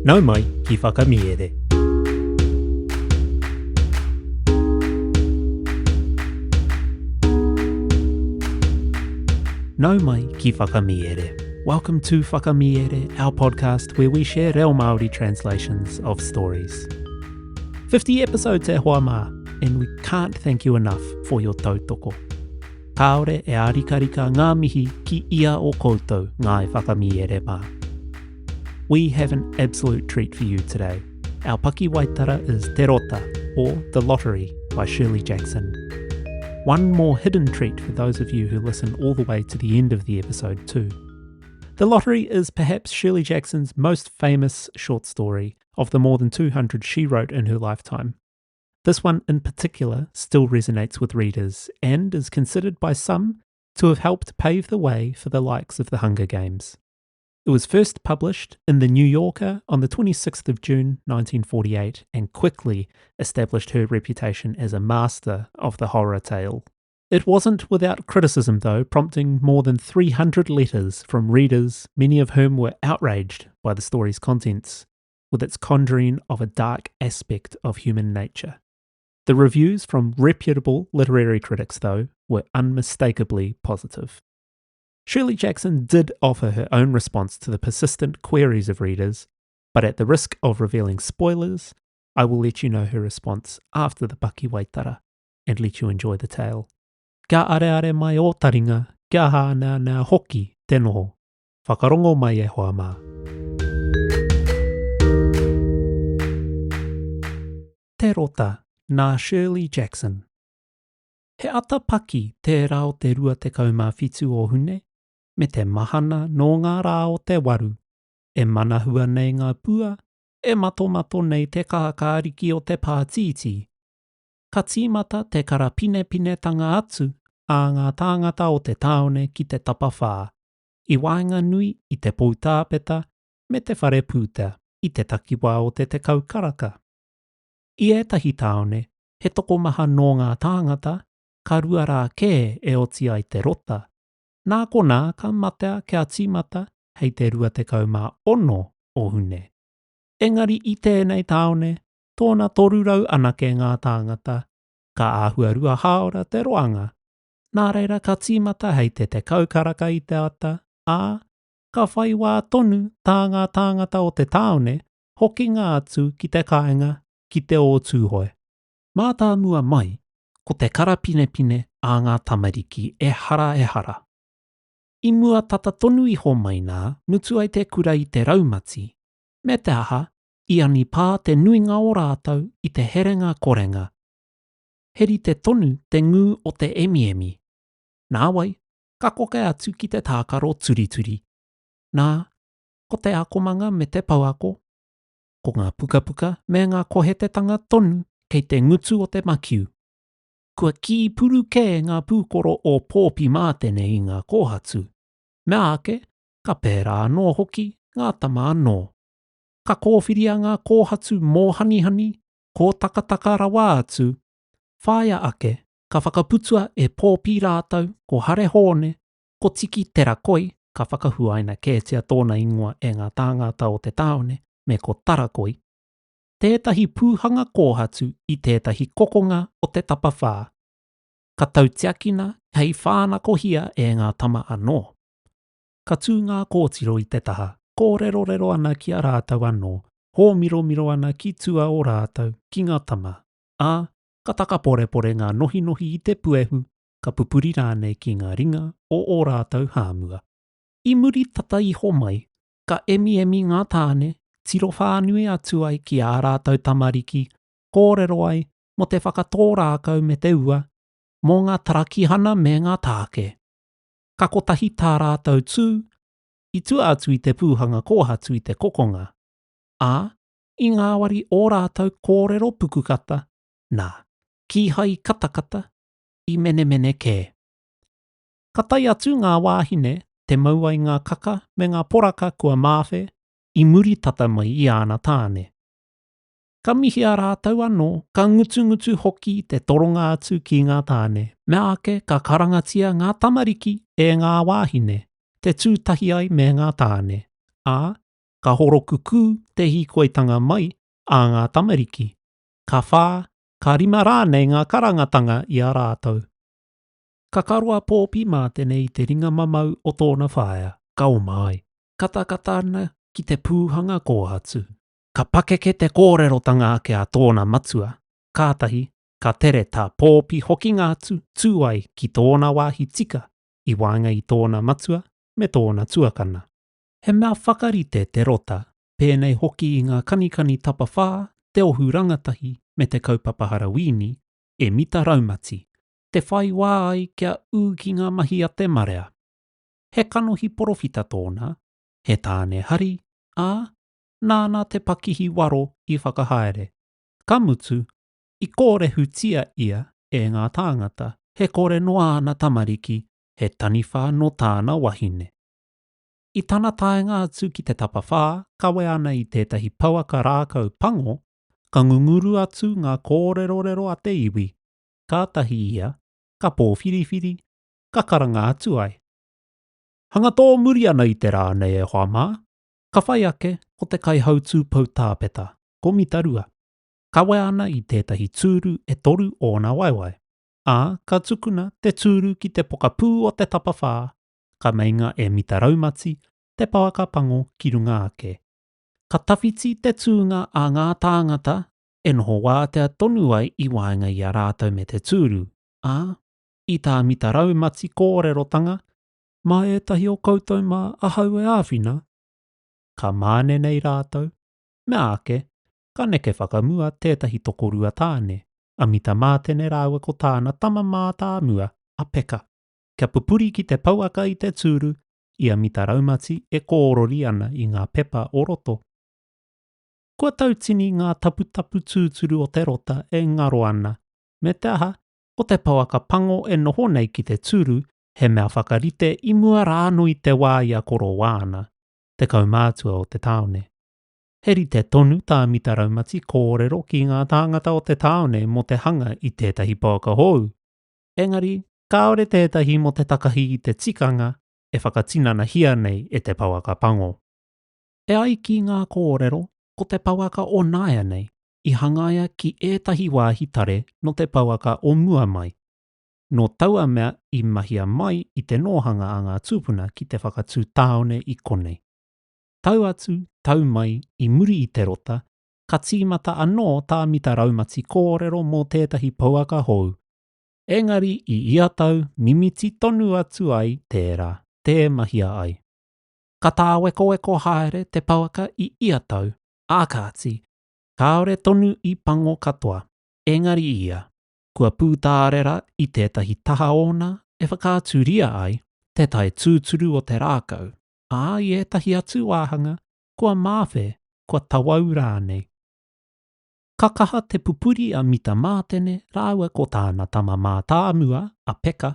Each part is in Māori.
Nau mai ki whakamiere. Nau mai ki whakamiere. Welcome to Whakamiere, our podcast where we share reo Māori translations of stories. 50 episodes e hoa mā, and we can't thank you enough for your tautoko. Kaore e arikarika ngā mihi ki ia o koutou ngā e whakamiere mā. We have an absolute treat for you today. Our Pakiwaitara is Te Rota, or The Lottery, by Shirley Jackson. One more hidden treat for those of you who listen all the way to the end of the episode too. The Lottery is perhaps Shirley Jackson's most famous short story of the more than 200 she wrote in her lifetime. This one in particular still resonates with readers and is considered by some to have helped pave the way for the likes of the Hunger Games. It was first published in The New Yorker on the 26th of June 1948 and quickly established her reputation as a master of the horror tale. It wasn't without criticism though, prompting more than 300 letters from readers, many of whom were outraged by the story's contents, with its conjuring of a dark aspect of human nature. The reviews from reputable literary critics though were unmistakably positive. Shirley Jackson did offer her own response to the persistent queries of readers, but at the risk of revealing spoilers, I will let you know her response after the Pakiwaitara and let you enjoy the tale. Kia are mai o taringa, kia hana nā hoki te noho, whakarongo mai e hoa mā. Te Rota, nā Shirley Jackson. He ata paki te rao te rua te kaumawhitu o hune, me te mahana no ngā rā o te waru, e manahua nei ngā pua, e mato nei te kahakāriki o te pātiti. Ka tīmata te karapine tanga atu a ngā tāngata o te taone ki te tapawhā, i wainga nui i te poutāpeta me te whare pūta i te takiwā o te kaukaraka. I ētahi taone, he toko maha no ngā tāngata, ka rua rā kē e oti ai te rota. Nā kona ka matea kia tīmata hei te rua te kaumā ono o hune. Engari i tēnei taone, tōna torurau anake ngā tāngata, ka āhua rua haora te roanga. Nā reira ka tīmata hei te kaukaraka i te ata, ka whai wā tonu tā ngā tāngata o te taone, hoki ngā atu ki te kāinga, ki te o tūhoi. Mā tā mua mai, ko te karapine a ngā tamariki e hara. I mua tata tonu iho mai nā, mutu ai te kura i te raumati. Me te aha, i ani pā te nuinga o rātau i te herenga korenga. Heri te tonu te ngū o te emi. Nā wai, ka koke atu ki te tākaro turituri. Nā, ko te akomanga me te pauako. Ko ngā puka me ngā kohetetanga tonu kei te ngutu o te makiu. Kua ki puru kē ngā pūkoro o pōpi mātene i ngā kōhatu. Me ake, ka pērā anō hoki ngā tama anō. Ka kōwhiria ngā kōhatu mō hani, ko takataka rawa atu. Whāia ake, ka whakaputua e pōpi rātau, ko hare hōne, ko tiki tera koi, ka whakahuaina kētia tōna ingoa e ngā tāngata o te taone, me ko tarakoi. Tētahi pūhanga kōhatu i tētahi kokonga o te tapawhā. Ka tautiakina hei whānako hia e ngā tama anō. Ka tū ngā kōtiro i te taha, kōrero ana ki a rātau anō, hō miro ana ki tua o rātau ki ngā tama. Ka taka pore ngā nohi i te puehu, ka pupuri rānei ki ngā ringa o rātau hāmua. I muri tata iho mai, ka emi ngā tāne, tiro whānui atu ai ki a rātau tamariki, kōrero ai mo te whakatōrākau me te ua, mō ngā tarakihana me ngā tāke. Ka kotahi tā rātau tū, i tua atu i te pūhanga kōhatu i te kokonga. I ngā wari o rātau kōrero pukukata, nā, ki hai katakata, i mene kē. Ka tai atu ngā wāhine, te mauai ngā kaka me ngā poraka kua māwhe, i muri tata mai i ana tāne. Ka mihi a rātau anō, ka ngutu hoki te toronga atu ki ngā tāne, me ake ka karangatia ngā tamariki e ngā wāhine, te tūtahi ai me ngā tāne. ka horoku kū te hikoitanga mai a ngā tamariki. Ka whā, ka rima rānei ngā karangatanga i a rātou. Ka karua pōpi mā tenei te ringa mamau o tōna whāia, ka o mai. Katakatana ki te pūhanga kōhatu. Ka pakeke te kōrerotanga ake a tōna matua. Kātahi, ka tere tā pōpi hoki ngā tūai ki tōna wāhi tika i wānga i tōna matua me tōna tuakana. He mea whakarite te rota, pēnei hoki i ngā kanikani tapawhā, te ohu rangatahi me te kaupapahara wini, e mita raumati, te whai wā ai kia ū ki ngā mahi a te marea. He kanohi porofita tōna, he tāne hari, nāna te pakihi waro i whakahaere. Ka mutu, i kore hutia ia e ngā tāngata, he kore noa ana tamariki, he taniwha no tāna wahine. I tana taenga atu ki te tapawhā, kawe ana i tētahi pauaka rākau pango, ka ngunguru atu ngā kōrerorero a te iwi. Kātahi ia, ka pōwhiriwhiri, ka karanga atu ai. Hanga tō muri ana i te rānei e hoa mā, ka whai ake o te kai hautū pau tāpeta, ko mitarua. Kawe ana i tētahi tūru e toru o nā waiwai. Ka tukuna te tūru ki te pokapū o te tapawhā, ka meinga e mita raumati, te pauaka pango ki runga ake. Ka tawhiti te tūnga a ngā tāngata, e noho wātea tonu ai i waenga i a rātou me te tūru. I tā mita raumati kōrerotanga, mai etahi o koutou mā ahau e āwhina. Ka māne nei rātou, me ake, ka neke whakamua tētahi tokorua tāne, a mita mātene rāua ko tāna tama mā tā mua, a peka. Kia pupuri ki te pauaka i te tūru, i a mita raumati e kōrori ana i ngā pepa o roto. Kua tautini ngā taputapu tūturu o te rota e ngaro ana, me te aha, o te pauaka pango e noho nei ki te tūru, he mea whakarite i mua rāno i te wā i a koro wāna, te kaumātua o te taone. Heri te tonu tā mita raumati kōrero ki ngā tāngata o te taone mo te hanga i tētahi pauaka hou. Engari, kāore tētahi mo te takahi i te tikanga e whakatinana hia nei e te pauaka pango. E ai ki ngā kōrero ko te pauaka o nāia nei i hangaia ki ētahi wāhi tare no te pauaka o mua mai. No taua mea i mahia mai i te nohanga a ngā tūpuna ki te whakatū tāone i konei. Tau atu, tau mai i muri i te rota, ka tīmata anō tā mita raumati kōrero mō tētahi pauaka hou. Engari i ia tau mimiti tonu atu ai tērā, te mahia ai. Ka tā weko haere te pauaka i ia tau, ākāti, kāore tonu i pango katoa. Engari ia, kua pūtārera i tētahi taha ona e whakāturia ai, te tai tūturu o te rākau. I ētahi atu wāhanga, kua māwhe, kua tawau rānei. Ka kaha te pupuri a mita mātene rāua ko tāna tama mā tāmua a peka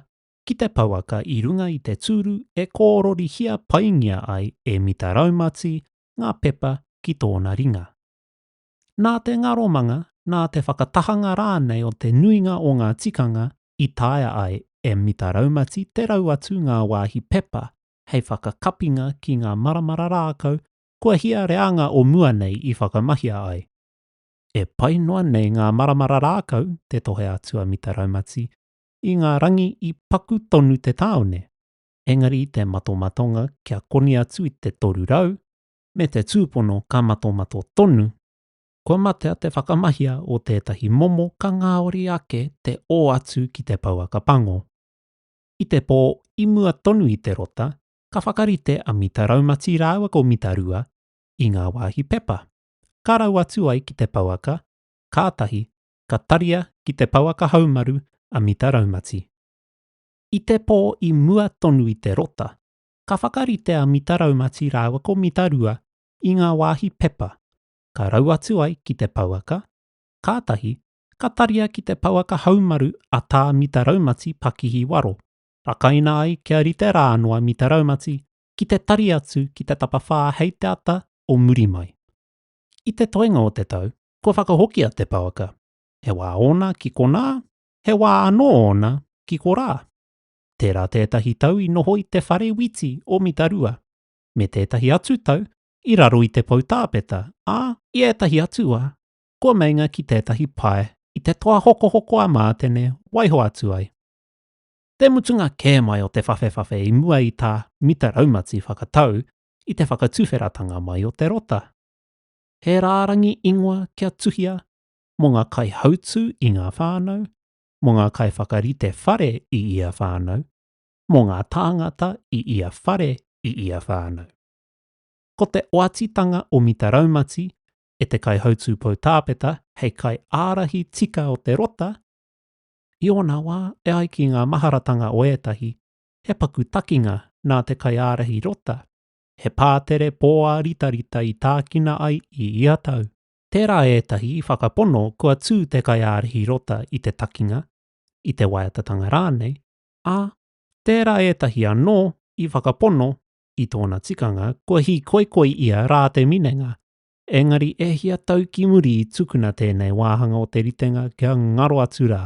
ki te pauaka i runga i te tūru e kōrori hia paingia ai e mita raumati ngā pepa ki tōna ringa. Nā te ngaromanga, nā te whakatahanga rānei o te nuinga o ngā tikanga i tāia ai e mita raumati te rau atu ngā wāhi pepa hei whakakapinga ki ngā maramara rākau kua hia reanga o mua nei i whakamahia ai. E pai noa nei ngā maramara rākau, te tohe atua mita raumati, i ngā rangi i paku tonu te taone. Engari te matomatonga kia koni atu i te toru rau, me te tūpono ka matomato tonu. Kua matea te whakamahia o tētahi momo ka ngāori ake te o atu ki te pauaka pango. I te pō i mua tonu i te rota, ka whakarite a mita raumati rāua ko mita rua i ngā wāhi pepa. Ka rau atu ai ki te pauaka, kātahi, ka taria ki te pauaka haumaru a mita raumati. I te pō i mua tonu i te rota, ka whakarite a mita raumati rāua ko mita rua i ngā wāhi pepa. Ka rau atu ai ki te pauaka, kātahi, ka taria ki te pauaka haumaru a tā mita raumati pakihi waro. Rakaina ai kia rite rānoa mita raumati ki te tari atu ki te tapawhā hei te ata o muri mai. I te toenga o te tau, kua whakahokia te pauaka. He wā ona ki ko nā, he wā anō ona ki ko rā. Tērā tētahi tau i noho i te whare witi o mita rua. Me tētahi atu tau, I raro I te poutāpeta, I etahi atua. Kua meinga ki tētahi pae, I te toa hoko a mātene, waiho atu ai. Te mutunga kē mai o te whawhewhawhe I mua I tā mita raumati whakatau I te whakatuwheratanga mai o te rota. He rārangi ingoa kia tuhia, mō ngā kai hautu I ngā whānau, mō ngā kai whakarite whare I ia whānau, mō ngā tāngata I ia whare I ia whānau. Ko te oatitanga o mita raumati, e te kai hautu poutāpeta, hei kai ārahi tika o te rota, I ona wā e ai ki ngā maharatanga o etahi, he paku takinga nā te kai ārahi rota, he pātere pōa ritarita I tākina ai I ia tau. Tērā etahi I whakapono kua tū te kai ārahi rota I te takinga, I te waiatatanga rānei, tērā etahi anō I whakapono I tōna tikanga kua hi koikoi ia rā te minenga. Engari e hia tau ki muri I tukuna tēnei wāhanga o te ritenga kia ngaro atu rā.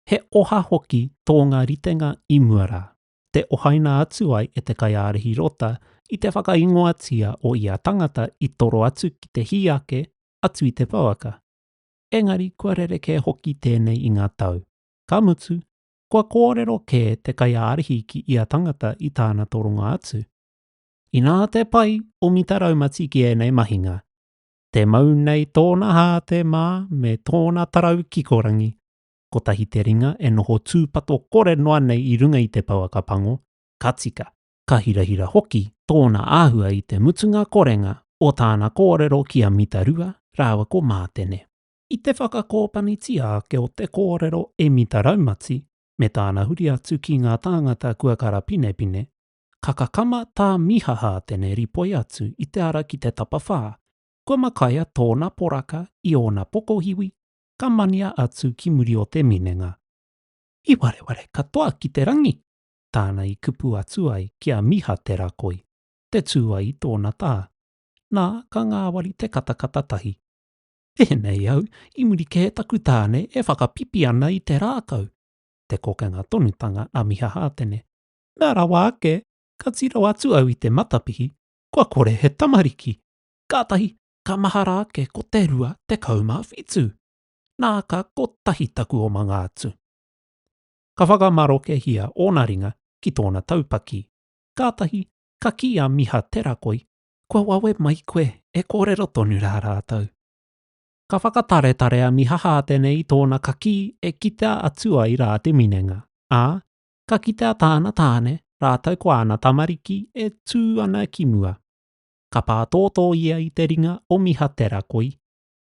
He oha hoki tō ngā ritenga I mua rā. Te ohaina atu ai e te kai ārahi rota I te whakaingoatia o ia tangata I toro atu ki te hiake atu I te pauaka. Engari kua rereke hoki tēnei I ngā tau. Ka mutu, kua kōrero kē te kai ārahi ki ia tangata I tāna toronga atu. I nā te pai o mita raumati ki ēnei mahinga. Te mau nei tōna hāte mā me tōna tarau kikorangi. Ko tahi te ringa e noho tūpato kore noa nei I runga I te pauaka pango, ka tika. Ka hirahira hoki tōna āhua I te mutunga korenga o tāna kōrero kia mita rua rāua ko mātene. I te whakakōpanitia ake o te kōrero e mita raumati, me tāna huri atu ki ngā tāngata kua kara pine, ka kakama tā miha hātene ripoi atu I te ara ki te tapawhā, kua makaia tōna poraka I ona pokohiwi, ka mania atu ki muri o te minenga. I wareware katoa ki te rangi, tāna I kupu atu ai kia miha te rakoi, te tū ai I tōna tā, nā ka ngāwari te katakata tahi. Nei au, I muri ke taku tāne e whakapipi ana I te rākau, te kokenga tonutanga a miha hātene. Nā rawa ake, ka tiro atu au I te matapihi, kua kore he tamariki. Kātahi, ka mahara ake ko te rua te kaumā whitu. Nā ka ko tahi taku o mga atu. Ka whakamaro ke hia ōna ringa ki tōna taupaki. Kātahi, ka kia miha te rakoi, kua wawe mai koe e kōrero tonu rā rātau. Ka whakatare a miha hātene I tōna kaki e kita atu ai rā te minenga. Ka kita tāna tāne rātau ko ana tamariki e tū ana ki mua. Ka pātōtō ia I te ringa o miha te rakoi,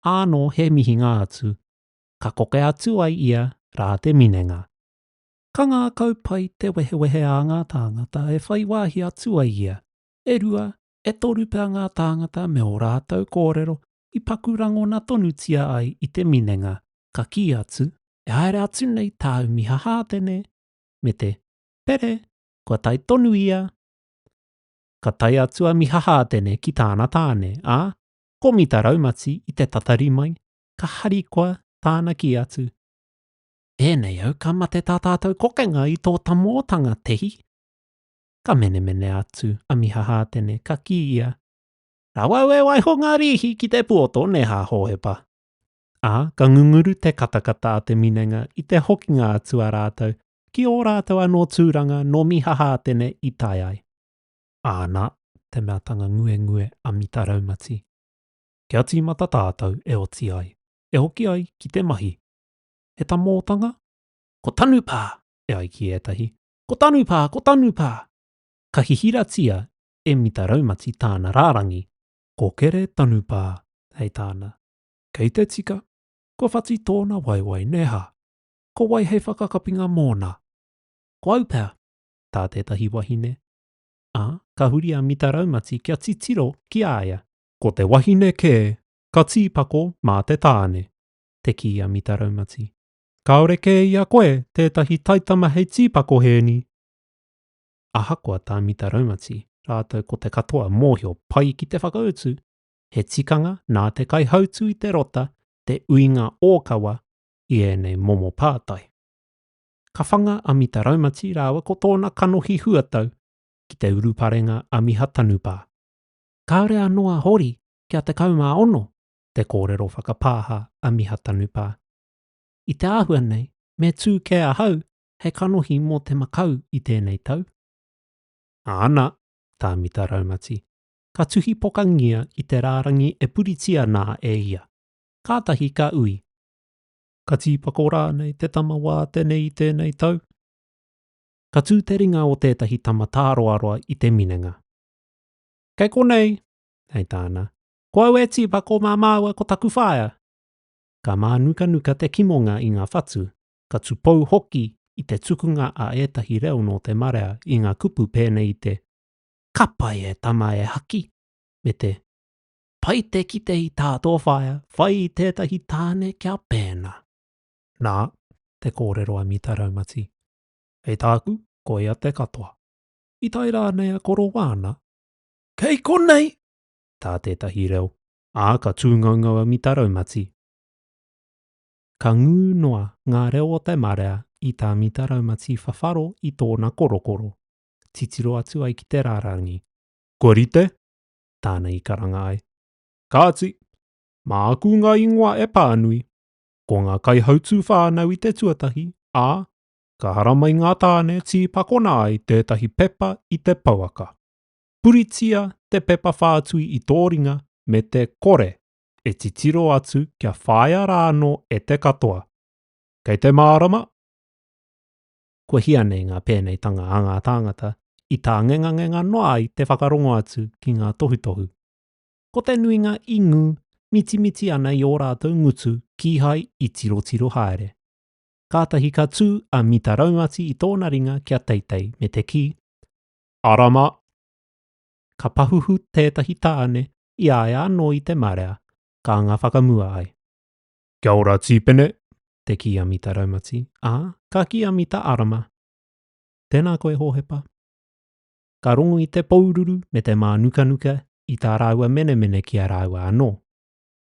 āno he mihinga atu. Ka koke atu ai ia rā te minenga. Ka ngā kaupai te wehewehe a ngā tāngata e whai wāhi atu ai ia. E rua, e toru pēr ngā tāngata me o rātau kōrero I pakurango na tonutia ai I te minenga. Ka ki atu, e haere atu nei tāu miha hātene. Me te, pere, kua tai tonu ia. Ka tai atua miha hātene ki tāna tāne, ko mita raumati I te tatari mai, ka hari koa tāna ki atu. Nei au ka mate tā tātou kokenga I tō tamōtanga tehi. Ka mene atu a miha hātene ka ki ia. Rawau e waiho ngā rihi ki te puoto ne hā hohepa. Ka ngunguru te katakata a te minenga I te hokinga atu a rātou, ki o rātou anō tūranga no miha hātene I tai ai. Nā, te meatanga ngue a mita raumati. Kia tīmata tātou e oti ai, e hoki ai ki te mahi. He tamōtanga? Ko tanu pā, e ai ki etahi. Ko tanu pā. Ka hihiratia e mita raumati tāna rārangi. Ko kere tanu pā, hei tāna. Kei te tika, ko whati tōna waiwai neha. Ko wai hei whakakapinga mōna. Ko au pā, tā tētahi wahine. Ka huri a mita raumati kia titiro ki aia. Ko te wahine kē, ka tīpako mā te tāne. Te ki a mita raumati. Kaore kē ia koe tētahi taitama hei tīpako hēni. Ahakoa tā mita raumati, rātou ko te katoa mōhio pai ki te whakautu. He tikanga nā te kai hautu I te rota, te uinga ōkawa I ēnei momo pātai. Ka whanga a mita raumati rāua ko tōna kanohi huatau, ki te uruparenga a miha tanupā. Kaore anoa hori kia te kaumā ono, te kōrero whakapāha a miha tanupā. I te āhua nei, me tū ke ahau, he kanohi mō te makau i tēnei tau. Ana, tā mita raumati. Ka tuhi pokangia i te rārangi e puritia nā e ia. Kātahi ka ui. Ka tīpako rānei te tama wā tēnei i tēnei tau. Ka tū te ringa o tētahi tama tāroaroa i te minenga. Kei konei, hei tāna. Ko au e tīpako mā māua ko taku whaia. Ka mā nuka nuka te kimonga i ngā whatu. Ka tupou hoki i te tukunga a ētahi reo no te marea i ngā kupu pēnei i te kapai e tama e haki. Me te pai te kite i tātō whaia, whai i tētahi tāne kia pēna. Nā, te kōrero a mita raumati. Hei tāku, ko ia te katoa. I tai rānei a koro wāna. Kei konei! Tā tētahi reo. Ka tūngaunga a mita raumati. Ka ngū noa ngā reo o te marea i tā mita raumati whawharo i tōna korokoro. Titiro atu ai ki te rārangi. Ko rite? Tāna i karanga ai. Kāti, mā aku ngā ingoa e pānui. Ko ngā kaihautu whānau i te tuatahi, ka haramai ngā tāne tī pakona ai tētahi pepa i te pauaka. Puritia te pepa whātui i tōringa me te kore e titiro atu kia whaia rāno e te katoa. Kei te mārama. Ko hia nei ngā pēnei tanga a ngā tāngata i tā ngenga noa ai te whakarongo atu ki ngā tohutohu. Ko te nuinga i ngū miti ana i ō rātou ngutu ki hai i tiro haere. Kātahi ka tū a mita raumati i tōna ringa kia teitei me te ki. Arama. Ka pahuhu tētahi tāne i ae anō i te marea, ka ngā whakamua ai. Kia ora tīpene, te ki a mita raumati, ka ki a mita arama. Tēnā koe hohepa. Ka rongo i te paururu me te mā nuka i tā rāua mene ki a rāua anō.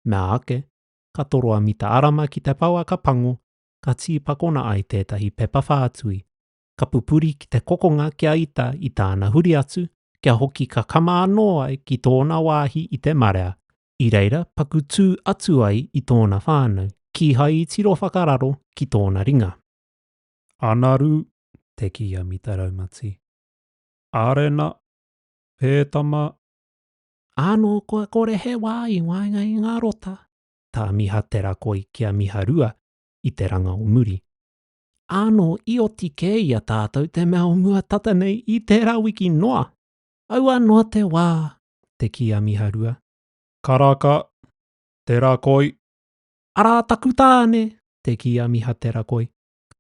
Mea ake, ka toro a mita arama ki te pauaka pango, ka tīpakona ai tētahi pepa whātui. Ka pupuri ki te kokonga kia ita i tāna huri atu, kia hoki ka kama anō ai ki tōna wāhi i te marea. I reira, paku tū atu ai i tōna whānau, ki hai i tiro whakararo ki tōna ringa. Anaru, te ki a mita raumati. Arena, pētama. Anō koe kore he wā i wainga i ngā rota. Tā miha tera koi kia miha rua i te ranga o muri. Anō i o tike ia tātou te mea o mua tata nei i tērā wiki noa. Aua noa te wā, te ki a miha rua. Karaka, tera koi. Ara taku tāne, te ki a miha tera koi.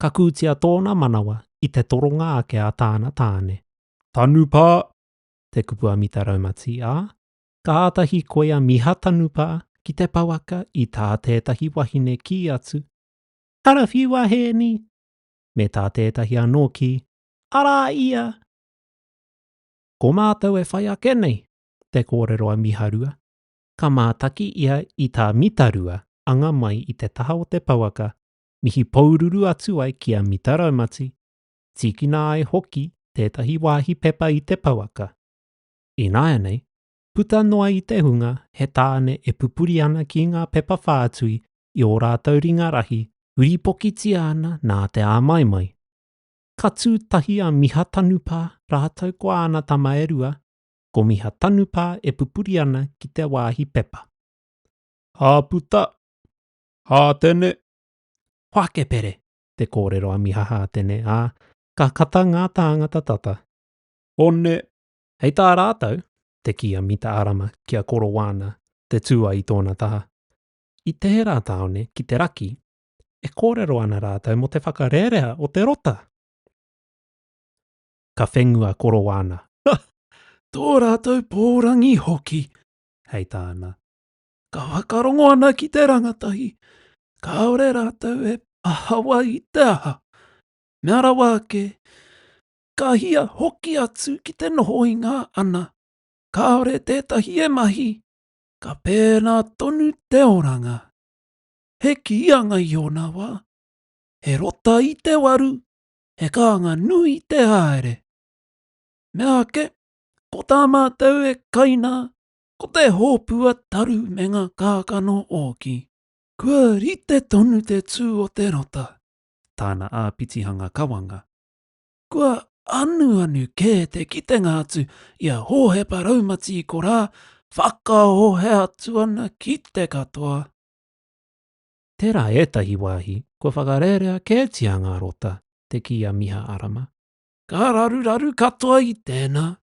Ka kūtia tōna manawa i te toronga ake a tāna tāne. Tanupā, te kupu a mita raumati ka ātahi koe a miha tanupā ki te pauaka i tā tētahi wahine ki atu. Ara whiwa hēni, me tā tētahi anō ki, ara ia. Ko mātou e whai ake nei, te kōrero a miha rua. Ka mātaki ia i tā mita rua, anga mai i te taha o te pauaka, mihi paururu atu ai ki a mita raumati. Tikina ai hoki tētahi wāhi pepa i te pauaka. I nāia nei, puta noa i te hunga he tāne e pupuri ana ki ngā pepa whātui i ō rātou ringa rahi, uri pokiti ana nā te āmaimai. Ka tūtahi a miha tanupā rātou ko ana tama e rua, ko miha tanupā e pupuri ana ki te wāhi pepa. Hā puta, hā tene. Whake pere, te kōrero a miha hā tene ka kata ngā tāngata tata. One, hei tā rātou, te ki a mita arama kia koro wana, te tua i tōna taha. I te hera taone ki te raki, e kōrero ana rātou mo te whakarerea o te rota. Ka whenua koro wana. Tō rātou pōrangi hoki, hei tāna. Ka whakarongo ana ki te rangatahi, ka ore rātou e ahawa i te aha. Mea rawa ke, ka hia hoki atu ki te noho i ngā ana. Ka ore tētahi e mahi, ka pēnā tonu te oranga. He ki anga i ona wā, he rota i te waru, he kānga nui i te haere. Mea ke, ko tā mātou e kaina, Ko te hōpua taru me ngā kākano oki. Kua rite tonu te tū o te rota. Tāna āpitihanga kawanga. Kua anu kē te kitenga atu ia hōhepa raumati I ko rā whakahohe atu ana ki te katoa. Tērā etahi wāhi, kua whakarerea kētia ngā rota te kia miha arama. Ka raru katoa I tēnā.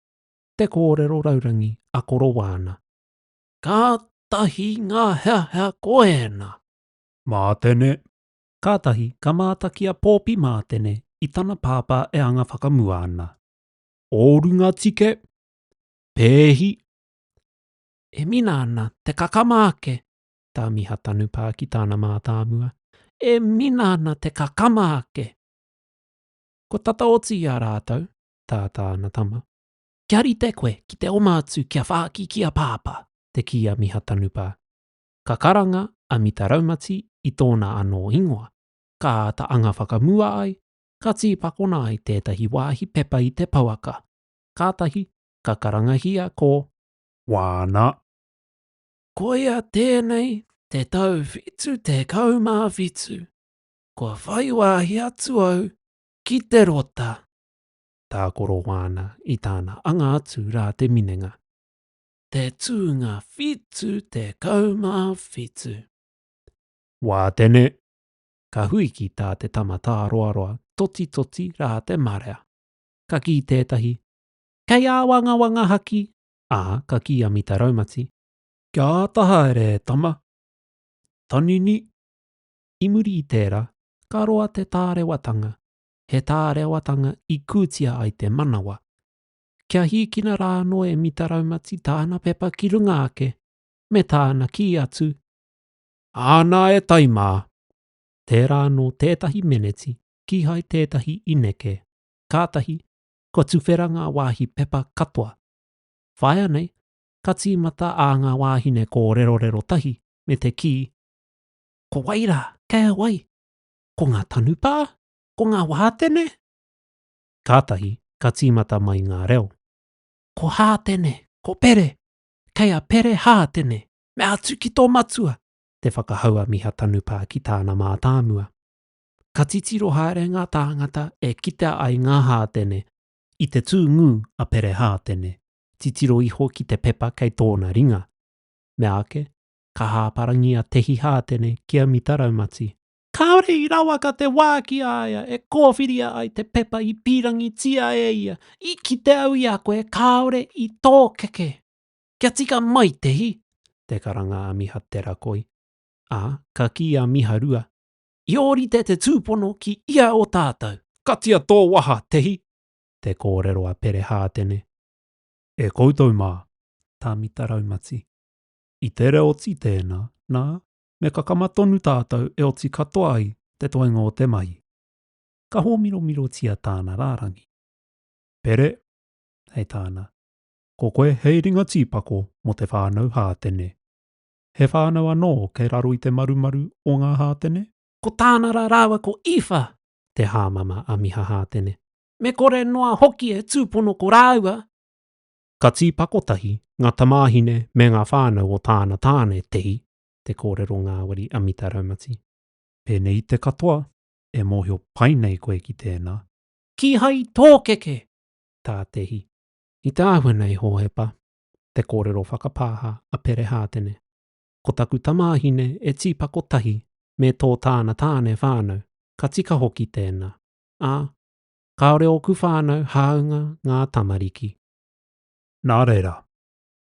Te kōrero raurangi a koro wāna. Kātahi ngā hea koena. Mātene. Kātahi ka mātakia pōpi mātene I tana pāpā e anga whakamua ana. Ōrunga tike. Pēhi. E mina ana te kakamāke. Tā miha tanupā ki tāna mātāmua. E mina ana te kakamāke. Ko tata oti I a rātau, tā tāna tama. Kia rite koe ki te omātu kia whaaki kia pāpā, te kia miha tanupā. Ka karanga a mita raumati I tōna anō ingoa. Ka ata anga whakamua ai, ka tīpakona ai tētahi wāhi pepa I te pauaka. Kātahi, ka karangahia ko wāna. Ko ia tēnei te tau whitu te kaumā whitu. Kua whaiwāhi atu au ki te rota. Tā koro wāna I tāna anga atu rā te minenga. Te tūnga whitu te kaumā whitu. Wā tene. Ka hui ki tā te tamata roaroa toti rā te marea. Ka ki tētahi. Kei a wanga haki. Ka ki a mita raumati. Kia taha ere tama. Tanini. I muri I tērā. Ka roa te tārewatanga. He tārewatanga I kūtia ai te manawa. Kia hikina rāno e mita raumati tāna pepa ki runga ake. Me tāna ki atu. Āna e taimā. Tērā no tētahi meneti. Ki hai tētahi ineke. Kātahi. Ko tuwheranga wāhi pepa katoa. Whaia nei. Ka tīmata a ngā wāhine ko rero tahi. Me te ki. Ko waira. Kea wai. Ko ngā tanupā. Ko ngā wātene? Kātahi, ka tīmata mai ngā reo. Ko hātene, ko pere. Kea pere hātene, me atu ki tō matua. Te whakahaua miha tanupā ki tāna mātāmua. Ka titiro haere ngā tāngata e kita ai ngā hātene. I te tūngu a pere hātene. Titiro iho ki te pepa kei tōna ringa. Me ake, ka hāparangi a tehi hātene kia mita raumati. Kāore I rawa ka te wāki aia e kōwhiria ai te pepa I pīrangi tia e ia. I ki te au I a koe kāore I tō keke. Kia tika mai tehi. Te karanga a miha tera koi. Ka ki a miha rua. I orite te tūpono ki ia o tātou. Katia tō waha tehi. Te kōrero a pere hātene. E koutou mā. Tā mita raumati. I tere oti tēnā, nā. Me ka kamatonu tātou e oti katoa ai te toenga o te mahi. Ka hōmiro tia tāna rārangi. Pere, hei tāna. Ko koe hei ringa tīpako mo te whānau hātene. He whānau anō kei raro I te marumaru o ngā hātene? Ko tāna rāwa ko iwha, te hāmama a miha hātene. Me kore noa hoki e tūpono ko rāua. Ka tīpako tahi, ngā tamāhine me ngā whānau o tāna tāne tehi. Te kōrero ngāwari a mita raumati. Pēnei te katoa, e mōhio pai nei koe ki tēnā. Ki hai tōkeke, tā tehi. I te ahua nei hōhepa, te kōrero whakapāha a pere hātene. Ko taku tamāhine e tīpako tahi, me tō tāna tāne whānau, ka tika hoki tēnā. Kaore oku whānau hāunga ngā tamariki. Nā reira,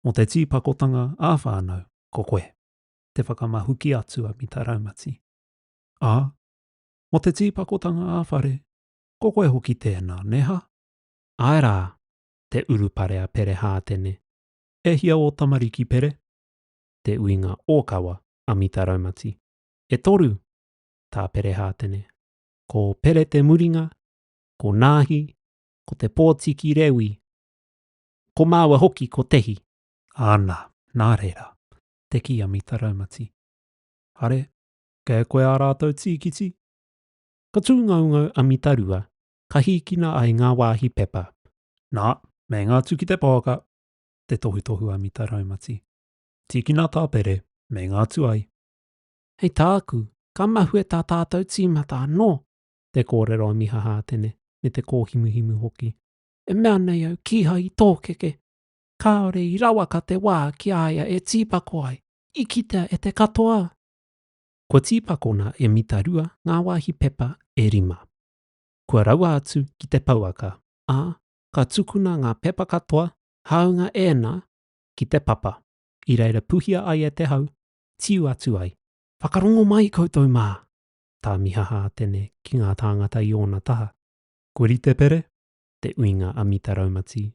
mo te tīpakotanga a whānau, ko koe. Te whakamahuki atu a mita raumati. Mo te tīpakotanga āwhare, ko koe hoki tēnā, neha? Ai rā, te urupare a pere hātene. E hia o tamariki pere? Te uinga ōkawa a mita raumati. E toru, tā pere hātene. Ko pere te muringa, ko nāhi, ko te pōtiki rewi. Ko māua hoki ko tehi. Ana, nā reira. Te ki a mita raumati. Hare, kei koe a rātou tīkiti? Ka tūngaunga a mita rua, ka hikina ai ngā wāhi pepa. Nā, me ngā tuki te pōka, te tohu a mita raumati. Tikina tāpere, me ngā tuai. Hei tāku, ka mahue tā tātou tīmata anō, te kōrero miha hātene, me te kōhimuhimu hoki. E mea nei au kiha I tōkeke. Kāore I rawaka te wā ki aia e tīpako ai, I kitea e te katoa. Kua tīpakona e mitarua ngā wāhi pepa e rima. Kua raua atu ki te pauaka, ka tukuna ngā pepa katoa, haunga ēnā ki te papa. I reira puhia ai e te hau, tiu atu ai. Whakarongo mai koutou mā. Tā miha hātene ki ngā tāngata I ōna taha. Kua rite pere, te uinga a mita raumati,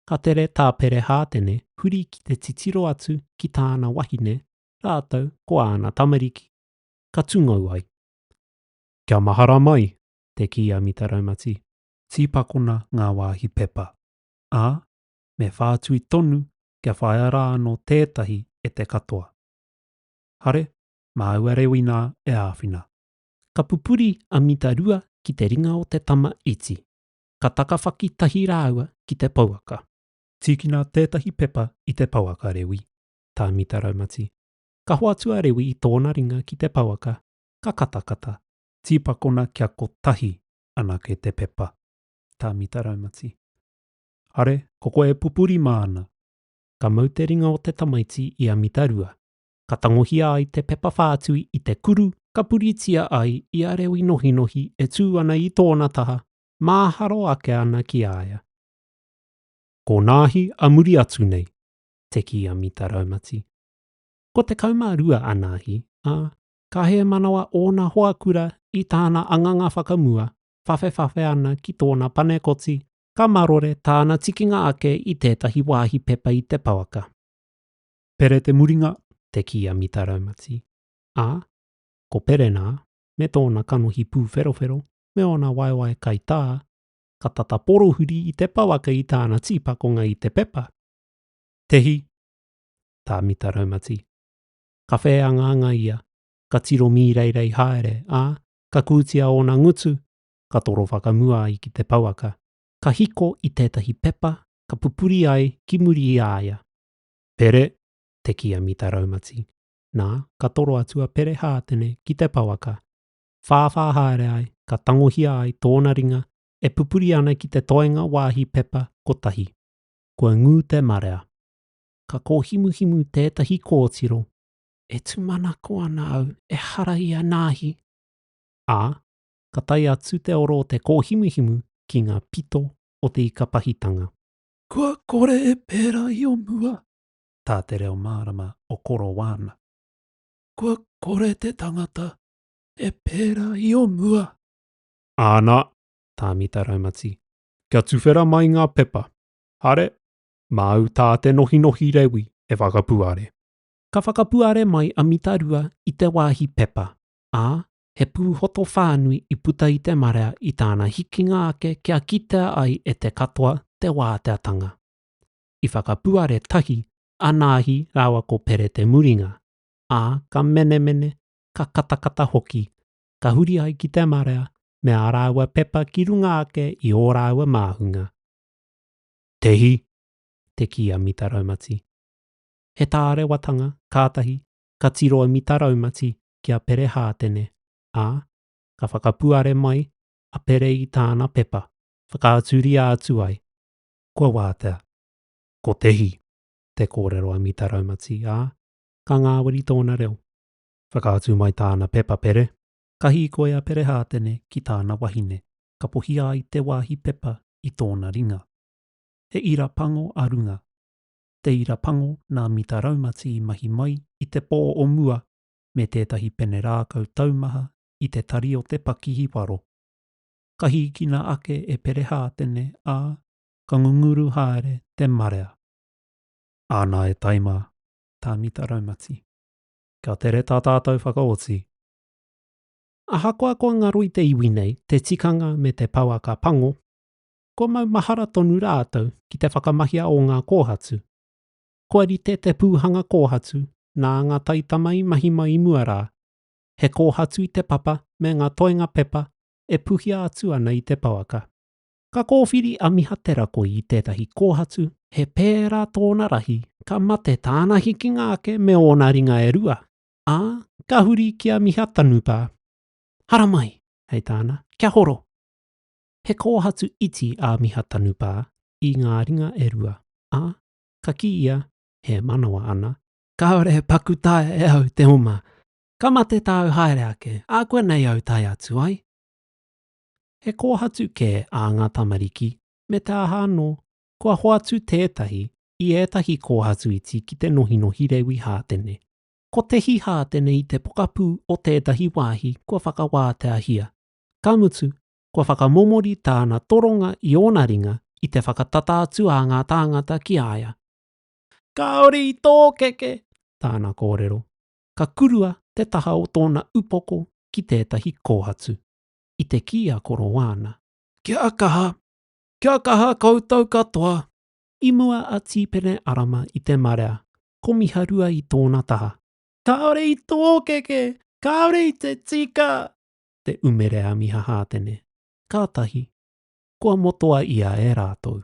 ka tere tā pere hātene huri ki te titiro atu ki tāna wahine, rātou ko āna tamariki. Ka tungau ai. Kia mahara mai, te ki a mita raumati. Tīpakona ngā wāhi pepa. Me whātui tonu kia whaiara anō tētahi e te katoa. Hare, māua rewina e āwhina. Ka pupuri a mita rua ki te ringa o te tama iti. Ka takawhaki tahi rāua ki te pauaka. Tikina tētahi pepa I te pauaka rewi, tā mita raumati. Ka hoatua rewi I tōna ringa ki te pauaka, ka katakata. Tīpakona kia kotahi ana ke te pepa, tā mita raumati. Hare, koko e pupuri māna. Ka mau te ringa o te tamaiti I a mita rua. Ka tangohia ai te pepa whātui I te kuru, ka puritia ai I a rewi nohi nohi e tū ana I tōna taha, māharo ake ana ki aia. Ko nāhi a muri atu nei, te ki a mita raumati. Ko te kaumā rua anāhi, ka hea manawa ōna hoakura I tāna anganga whakamua, whawhewhawhe ana ki tōna panekoti, ka marore tāna tikinga ake I tētahi wāhi pepa I te pauaka. Pere te muringa, te ki a mita raumati. Ko pere nā, me tōna kanohi pū wherowhero, me ona waiwai kai tā, ka tata porohuri I te pauaka I tāna tīpakonga I te pepa. Tehi, tā mita raumati. Ka wheanganga ia, ka tiro mi reirei haere, ka kūtia o ngā ngutu, ka toro whakamua ai ki te pauaka. Ka hiko I tētahi pepa, ka pupuri ai ki muri I aia. Pere, te ki a mita raumati. Nā, ka toro atua pere hātene ki te pauaka. Whāwhā haere ai, ka tangohia ai tōna ringa, e pupuri ana ki te toenga wāhi pepa kotahi. Kua ngū te marea. Ka kōhimuhimu tētahi kōtiro. E tumanako ana au e hara I a nāhi. Ka tai atu te oro o te kōhimuhimu ki ngā pito o te ikapahitanga. Kua kore e pēra I o mua. Tā te reo mārama o koro wāna. Kua kore te tangata e pēra I o mua. Āna, tā mita raumati. Kia tuwhera mai ngā pepa. Hare, māu tā te nohi nohi rewi e whakapuare. Ka whakapuare mai a mita rua I te wāhi pepa. He pūhoto whānui I puta I te marea I tāna hikinga ake kia kitea ai e te katoa te wāteatanga. I whakapuare tahi, anāhi rawa ko pere te muringa. Ka mene, ka katakata hoki, ka huri ai ki te marea, me a rāua pepa ki runga ake I ō rāua māhunga. Tehi, te ki a mita raumati. He tāre watanga, kātahi, ka tiro a mita raumati kia pere hātene. Ka whakapuare mai a pere I tāna pepa, whakaaturi atu ai. Kua wātea, ko tehi, te kōrero a mita raumati, ka ngāwari tōna reo. Whakaatu mai tāna pepa pere, ka hikoe a pere hātene ki tāna wahine, ka pohia ai te wāhi pepa I tōna ringa. He ira pango arunga. Te ira pango nā mita raumati I mahi mai I te pō o mua, me tētahi pene rākau taumaha I te tari o te pakihi waro. Ka hikina ake e pere hātene ka ngunguru haere te marea. Āna e taima, tā mita raumati. Kia tere tā tātou whakaoti. Ahakoa ko ngarui te iwi nei, te tikanga me te pauaka pango. Ko mau mahara tonu rātou ki te whakamahia o ngā kōhatu. Ko rite te pūhanga kōhatu, nā ngā taitamai mahima I mua rā. He kōhatu I te papa me ngā toenga pepa e puhia atu ana I te pauaka. Ka kōwhiri a miha te rako I tētahi kōhatu, he pērā tōna rahi, ka mate tāna hikinga ake me ōna ringa e rua. Ā, ka huri kia miha tanupā. Hara mai, hei tāna, kia horo. He kōhatu iti a miha tanupā I ngā ringa e rua. Ā, ka ki ia, he manawa ana. Kaore paku tae e au te oma. Ka mate tāu haere ake, a koe nei au tai atu ai. He kōhatu kē a ngā tamariki, me tā hānō, kua hoatu tētahi I ētahi kōhatu iti ki te nohinohi rewi hātene. Ko te hi hātene I te pokapū o tētahi wāhi kua whakawātea hia. Ka mutu, kua whakamomori tāna toronga I ōna ringa I te whakatata atu a ngā tāngata ki aia. Kaore I tō keke, tāna kōrero. Ka kurua te taha o tōna upoko ki tētahi kōhatu. I te kia korowana. Kia kaha koutou katoa. I mua a tīpene arama I te marea, ko miharua I tōna taha. Kaore I tō keke, kaore I te tika. Te umere a miha hātene. Kātahi, kua motoa ia e rātou.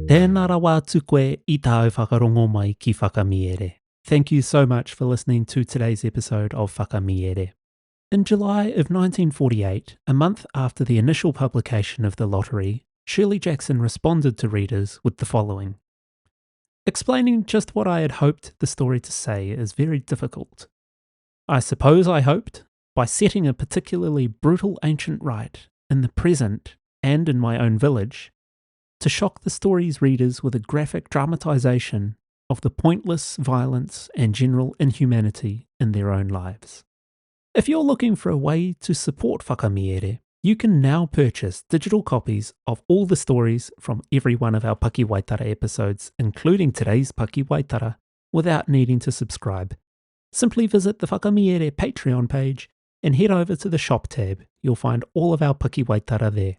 Tēnā rawa atu koe I tāu whakarongo mai ki whakamiere. Thank you so much for listening to today's episode of Whakamiere. In July of 1948, a month after the initial publication of The Lottery, Shirley Jackson responded to readers with the following. Explaining just what I had hoped the story to say is very difficult. I suppose I hoped, by setting a particularly brutal ancient rite in the present and in my own village, to shock the story's readers with a graphic dramatisation of the pointless violence and general inhumanity in their own lives. If you're looking for a way to support Whakamiere, you can now purchase digital copies of all the stories from every one of our Pakiwaitara episodes, including today's Pakiwaitara, without needing to subscribe. Simply visit the Whakamiere Patreon page and head over to the shop tab. You'll find all of our Pakiwaitara there.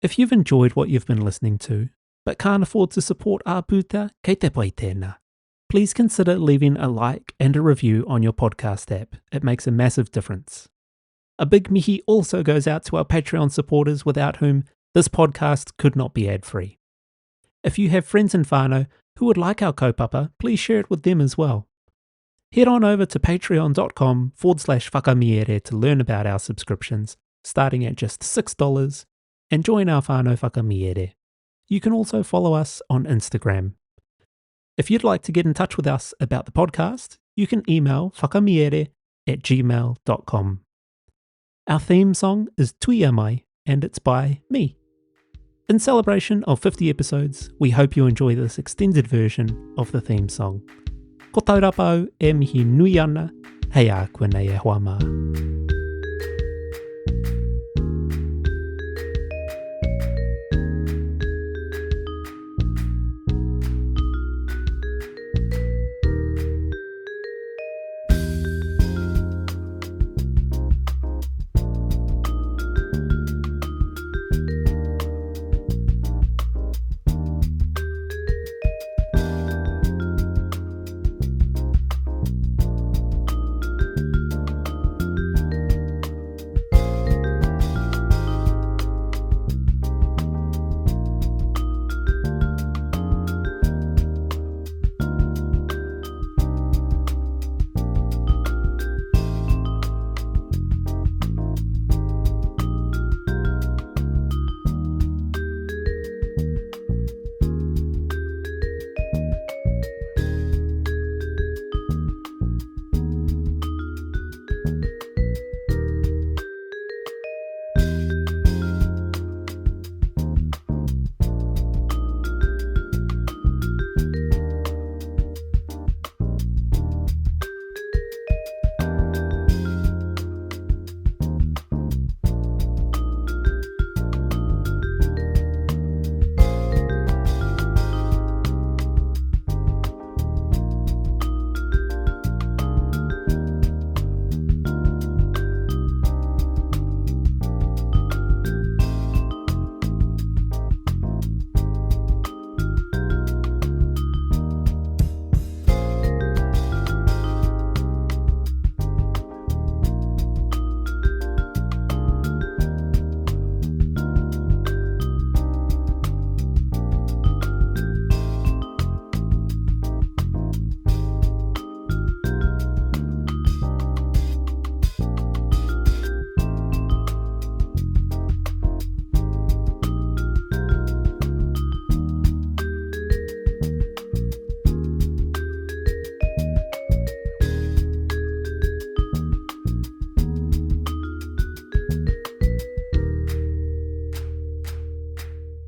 If you've enjoyed what you've been listening to, but can't afford to support our puta, kei te pai tēnā. Please consider leaving a like and a review on your podcast app. It makes a massive difference. A big mihi also goes out to our Patreon supporters without whom this podcast could not be ad-free. If you have friends in whānau who would like our kaupapa, please share it with them as well. Head on over to patreon.com/whakamiere to learn about our subscriptions, starting at just $6, and join our whānau Whakamiere. You can also follow us on Instagram. If you'd like to get in touch with us about the podcast, you can email whakamiere@gmail.com. Our theme song is Tuia Mai, and it's by me. In celebration of 50 episodes, we hope you enjoy this extended version of the theme song. Ko Taurapa au e mihi nui ana, hei a koe nei e hoa maa.